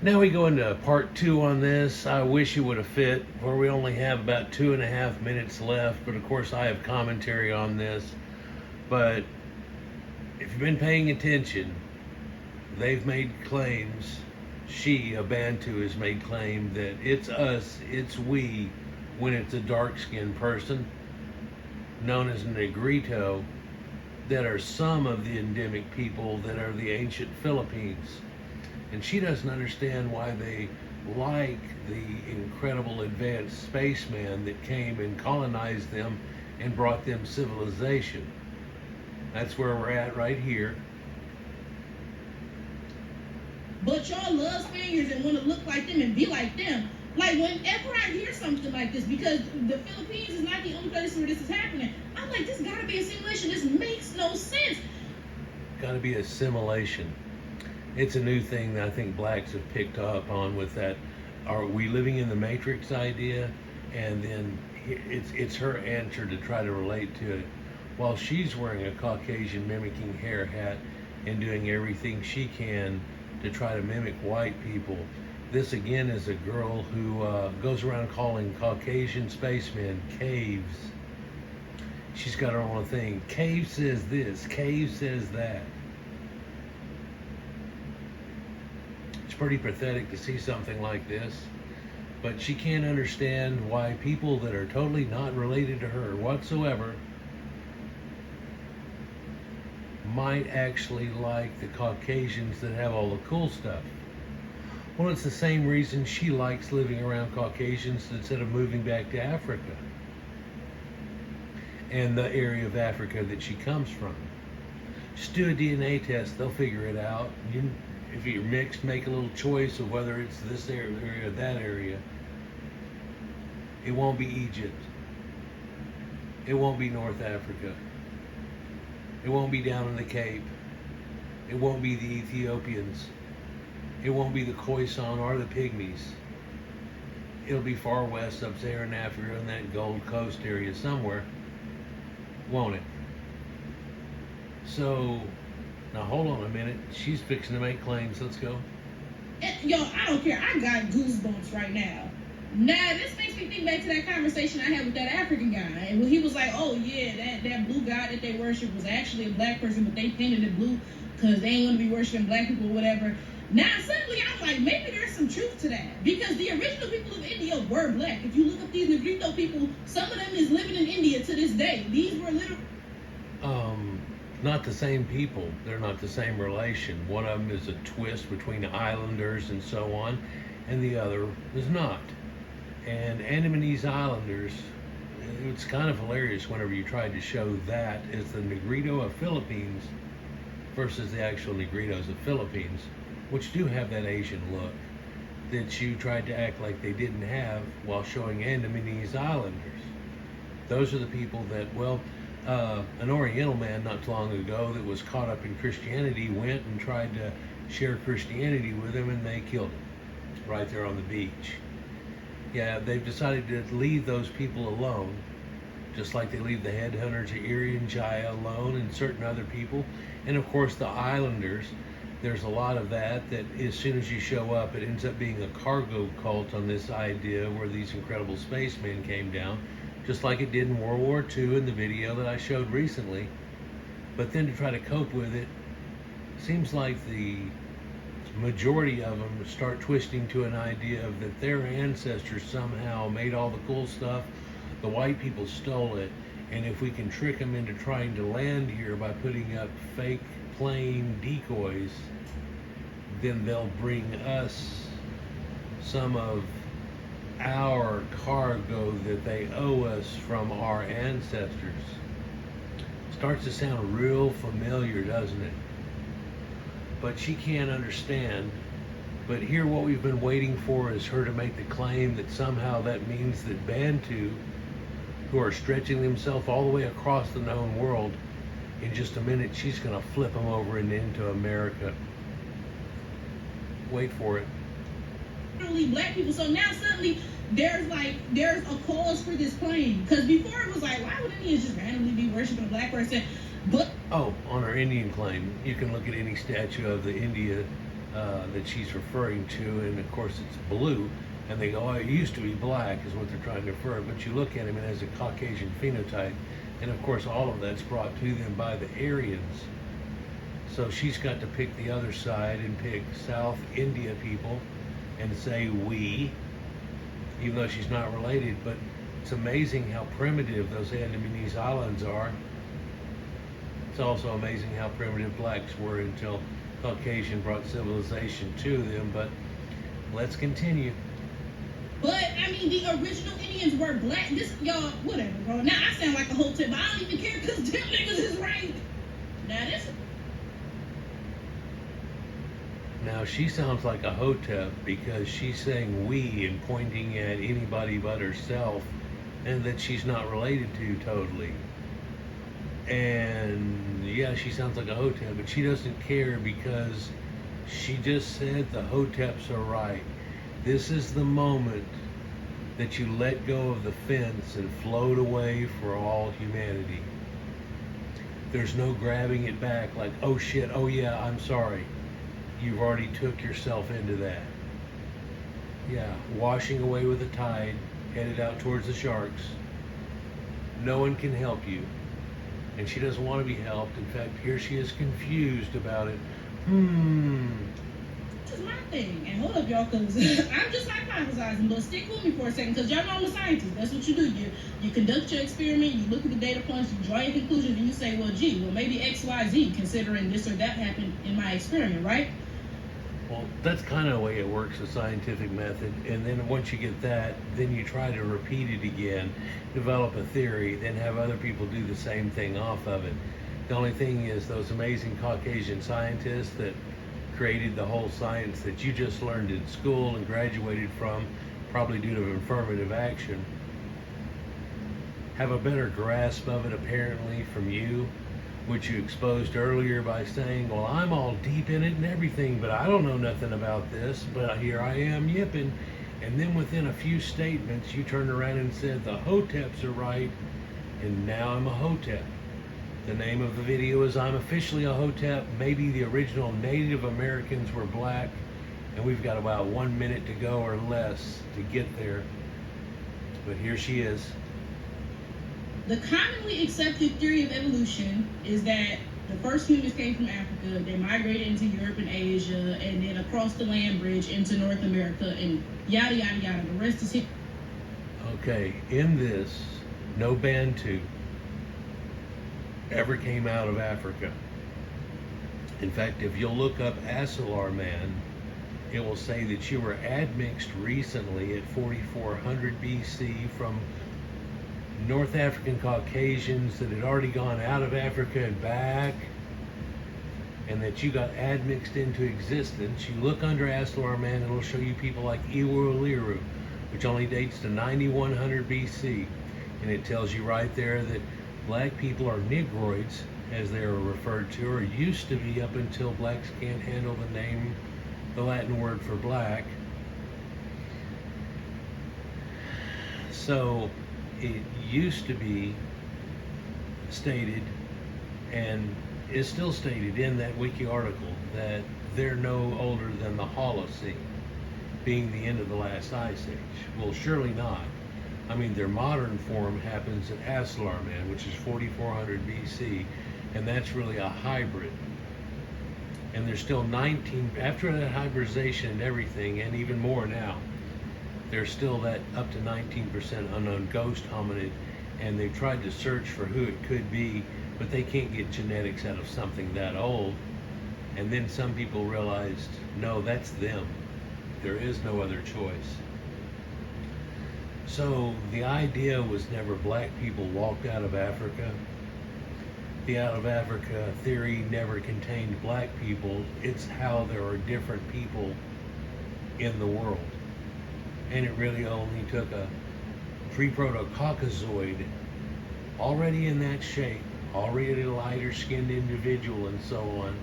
Now we go into part 2 on this. I wish it would have fit, where we only have about 2.5 minutes left, but of course I have commentary on this. But if you've been paying attention, they've made claims. She, a Bantu, has made claim that it's us, it's we, when it's a dark-skinned person known as Negrito, that are some of the endemic people that are the ancient Philippines. And she doesn't understand why they like the incredible advanced spacemen that came and colonized them and brought them civilization. That's where we're at right here. But y'all love Spaniards and want to look like them and be like them. Like, whenever I hear something like this, because the Philippines is not the only place where this is happening, I'm like, this gotta be assimilation. This makes no sense. Gotta be assimilation. It's a new thing that I think blacks have picked up on with that. Are we living in the Matrix idea? And then it's her answer to try to relate to it. While she's wearing a Caucasian mimicking hair hat and doing everything she can to try to mimic white people. This again is a girl who goes around calling Caucasian spacemen caves. She's got her own thing. Cave says this, cave says that. It's pretty pathetic to see something like this, but she can't understand why people that are totally not related to her whatsoever might actually like the Caucasians that have all the cool stuff. Well, it's the same reason she likes living around Caucasians instead of moving back to Africa and the area of Africa that she comes from. Just do a DNA test, they'll figure it out. If you're mixed, make a little choice of whether it's this area or that area. It won't be Egypt. It won't be North Africa. It won't be down in the Cape. It won't be the Ethiopians. It won't be the Khoisan or the Pygmies. It'll be far west, sub-Saharan Africa, in that Gold Coast area somewhere, won't it? So, now hold on a minute. She's fixing to make claims. Let's go. Yo, I don't care. I got goosebumps right now. Now, this makes me think back to that conversation I had with that African guy. And when he was like, oh, yeah, that blue god that they worship was actually a black person, but they painted it blue because they ain't want to be worshiping black people or whatever. Now, suddenly, I'm like, maybe there's some truth to that. Because the original people of India were black. If you look up these Negrito people, some of them is living in India to this day. These were literal... Not the same people. They're not the same relation. One of them is a twist between islanders and so on, and the other is not. And Andamanese Islanders, it's kind of hilarious whenever you try to show that as the Negrito of Philippines versus the actual Negritos of Philippines, which do have that Asian look that you tried to act like they didn't have while showing Andamanese Islanders. Those are the people that, well, an Oriental man not too long ago that was caught up in Christianity went and tried to share Christianity with him, and they killed him right there on the beach. Yeah, they've decided to leave those people alone, just like they leave the headhunters of Irian Jaya alone and certain other people. And of course the islanders, there's a lot of that as soon as you show up, it ends up being a cargo cult on this idea where these incredible spacemen came down, just like it did in World War II in the video that I showed recently. But then to try to cope with it, seems like the majority of them start twisting to an idea of that their ancestors somehow made all the cool stuff, the white people stole it, and if we can trick them into trying to land here by putting up fake plane decoys, then they'll bring us some of our cargo that they owe us from our ancestors. Starts to sound real familiar, doesn't it? But she can't understand. But here what we've been waiting for is her to make the claim that somehow that means that Bantu, who are stretching themselves all the way across the known world, in just a minute she's going to flip them over and into America. Wait for it. Black people. So now suddenly there's a cause for this claim. Because before it was like, why would Indians just randomly be worshiping a black person? But oh, on her Indian claim, you can look at any statue of the India that she's referring to, and of course it's blue, and they go, oh, it used to be black, is what they're trying to refer. But you look at him and it has a Caucasian phenotype, and of course all of that's brought to them by the Aryans. So she's got to pick the other side and pick South India people and say we, even though she's not related. But it's amazing how primitive those Andamanese Islands are. It's also amazing how primitive blacks were until Caucasian brought civilization to them. But let's continue. But I mean, the original Indians were black. This, y'all, whatever, bro. Now I sound like a Hotep, but I don't even care because them niggas is right. Now this. Now she sounds like a Hotep because she's saying we and pointing at anybody but herself, and that she's not related to totally. And yeah, she sounds like a Hotep, but she doesn't care because she just said the Hoteps are right. This is the moment that you let go of the fence and float away for all humanity. There's no grabbing it back like, oh shit, oh yeah, I'm sorry. You've already took yourself into that. Yeah, washing away with the tide, headed out towards the sharks. No one can help you. And she doesn't want to be helped. In fact, here she is confused about it. This is my thing. And hold up, y'all, because I'm just hypothesizing, but stick with me for a second, because y'all know I'm a scientist. That's what you do. You conduct your experiment, you look at the data points, you draw your conclusions, and you say, well, gee, well, maybe X, Y, Z, considering this or that happened in my experiment, right? Well, that's kind of the way it works, the scientific method. And then once you get that, then you try to repeat it again, develop a theory, then have other people do the same thing off of it. The only thing is those amazing Caucasian scientists that created the whole science that you just learned in school and graduated from, probably due to affirmative action, have a better grasp of it apparently from you, which you exposed earlier by saying, well, I'm all deep in it and everything, but I don't know nothing about this, but here I am yipping. And then within a few statements, you turned around and said, the Hoteps are right, and now I'm a Hotep. The name of the video is I'm Officially a Hotep. Maybe the original Native Americans were black, and we've got about 1 minute to go or less to get there. But here she is. The commonly accepted theory of evolution is that the first humans came from Africa, they migrated into Europe and Asia, and then across the land bridge into North America, and yada, yada, yada. The rest is history. Okay, in this, no Bantu ever came out of Africa. In fact, if you'll look up Asillar Man, it will say that you were admixed recently at 4400 BC from North African Caucasians that had already gone out of Africa and back, and that you got admixed into existence. You look under Asillar Man, it'll show you people like Iwuliru, which only dates to 9100 BC, and it tells you right there that black people are Negroids, as they are referred to, or used to be up until blacks can't handle the name, the Latin word for black. So it used to be stated, and is still stated in that wiki article, that they're no older than the Holocene, being the end of the last ice age. Well, surely not. I mean, their modern form happens at Asillar Man, which is 4400 BC, and that's really a hybrid. And there's still 19, after that hybridization and everything, and even more now, there's still that up to 19% unknown ghost hominid, and they've tried to search for who it could be, but they can't get genetics out of something that old. And then some people realized, no, that's them. There is no other choice. So the idea was never black people walked out of Africa. The out of Africa theory never contained black people. It's how there are different people in the world. And it really only took a pre-proto-Caucasoid, already in that shape, already a lighter skinned individual and so on,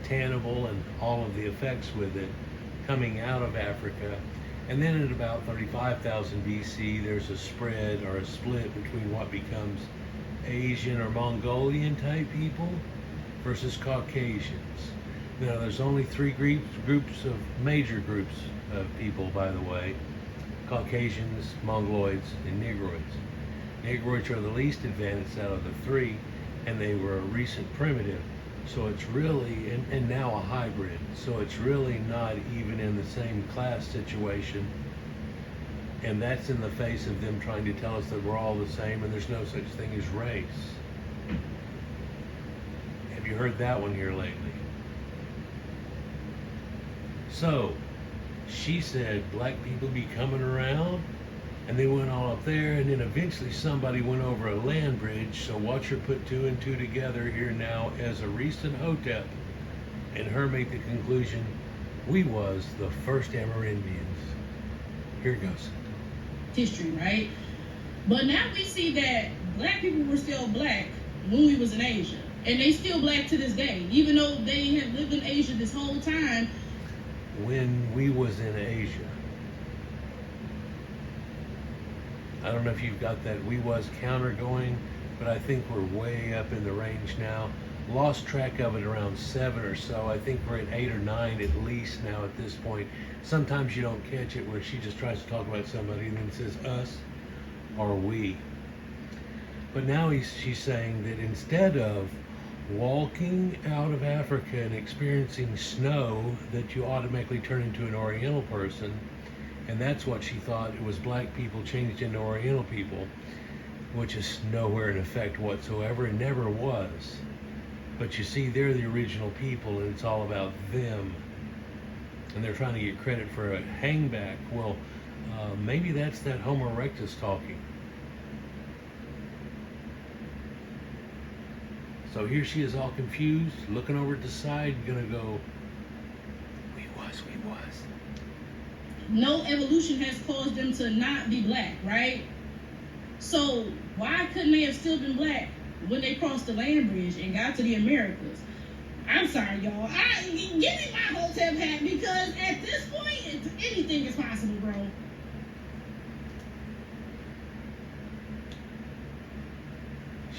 tannable and all of the effects with it, coming out of Africa. And then at about 35,000 BC, there's a spread or a split between what becomes Asian or Mongolian type people versus Caucasians. Now, there's only three major groups of people, by the way: Caucasians, Mongoloids, and Negroids. Negroids are the least advanced out of the three, and they were a recent primitive. So it's really, and now a hybrid. So it's really not even in the same class situation. And that's in the face of them trying to tell us that we're all the same and there's no such thing as race. Have you heard that one here lately? So, she said black people be coming around, and they went all up there, and then eventually somebody went over a land bridge. So watch her put two and two together here now as a recent Hotep, and her make the conclusion, we was the first Amerindians. Here it goes. History, right? But now we see that black people were still black when we was in Asia, and they still black to this day, even though they have lived in Asia this whole time. When we was in Asia, I don't know if you've got that we was counter going, but I think we're way up in the range now. Lost track of it around 7 or so. I think we're at 8 or 9 at least now at this point. Sometimes you don't catch it where she just tries to talk about somebody and then says us or we. But now she's saying that instead of walking out of Africa and experiencing snow, that you automatically turn into an Oriental person. And that's what she thought. It was black people changed into Oriental people, which is nowhere in effect whatsoever. It never was. But you see, they're the original people, and it's all about them. And they're trying to get credit for a hangback. Well, maybe that's that Homo erectus talking. So here she is all confused, looking over at the side, gonna go, we was. No evolution has caused them to not be black, right? So why couldn't they have still been black when they crossed the land bridge and got to the Americas? I'm sorry, y'all. Give me my Hotep hat, because at this point, anything is possible, bro.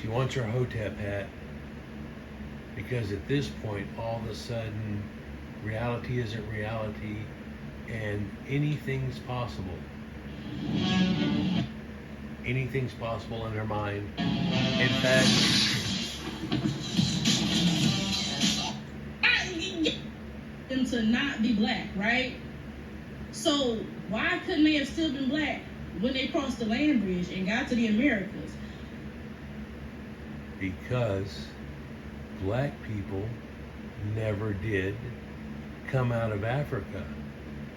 She wants her Hotep hat because at this point, all of a sudden, reality isn't reality and anything's possible. Anything's possible in her mind. In fact, them to not be black, right? So why couldn't they have still been black when they crossed the land bridge and got to the Americas? Because black people never did come out of Africa.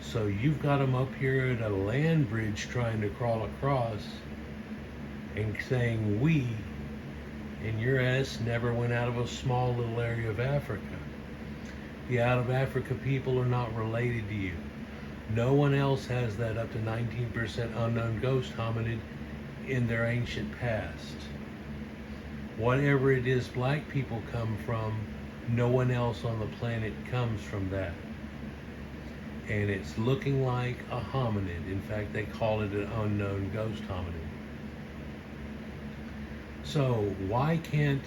So you've got them up here at a land bridge trying to crawl across and saying we, and your ass never went out of a small little area of Africa. The out of Africa people are not related to you. No one else has that up to 19% unknown ghost hominid in their ancient past. Whatever it is black people come from, no one else on the planet comes from that. And it's looking like a hominid. In fact, they call it an unknown ghost hominid. So why can't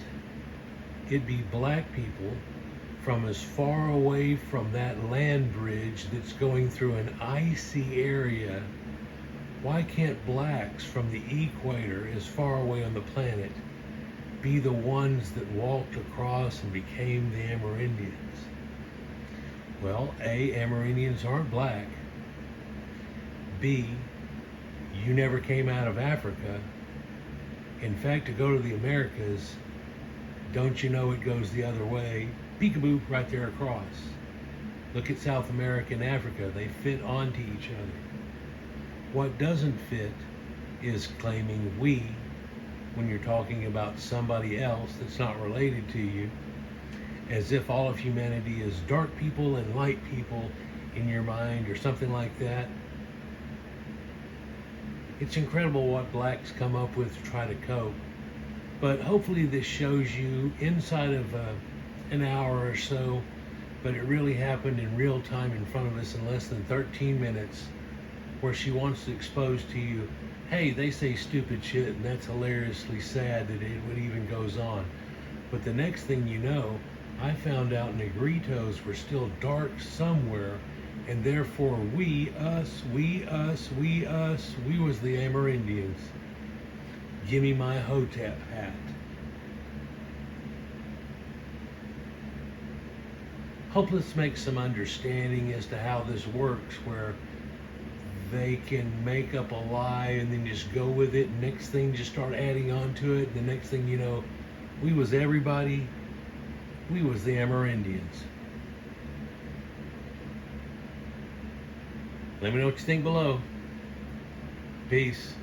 it be black people from as far away from that land bridge that's going through an icy area? Why can't blacks from the equator as far away on the planet be the ones that walked across and became the Amerindians? Well, A, Amerindians aren't black. B, you never came out of Africa. In fact, to go to the Americas, don't you know it goes the other way? Peekaboo, right there across. Look at South America and Africa. They fit onto each other. What doesn't fit is claiming we when you're talking about somebody else that's not related to you, as if all of humanity is dark people and light people in your mind or something like that. It's incredible what blacks come up with to try to cope. But hopefully this shows you inside of an hour or so, but it really happened in real time in front of us in less than 13 minutes, where she wants to expose to you, hey, they say stupid shit, and that's hilariously sad that it even goes on. But the next thing you know, I found out Negritos were still dark somewhere, and therefore we was the Amerindians. Give me my Hotep hat. Hope let's make some understanding as to how this works, where they can make up a lie and then just go with it, and next thing just start adding on to it. The next thing you know, we was everybody. We was the Amerindians. Let me know what you think below. Peace.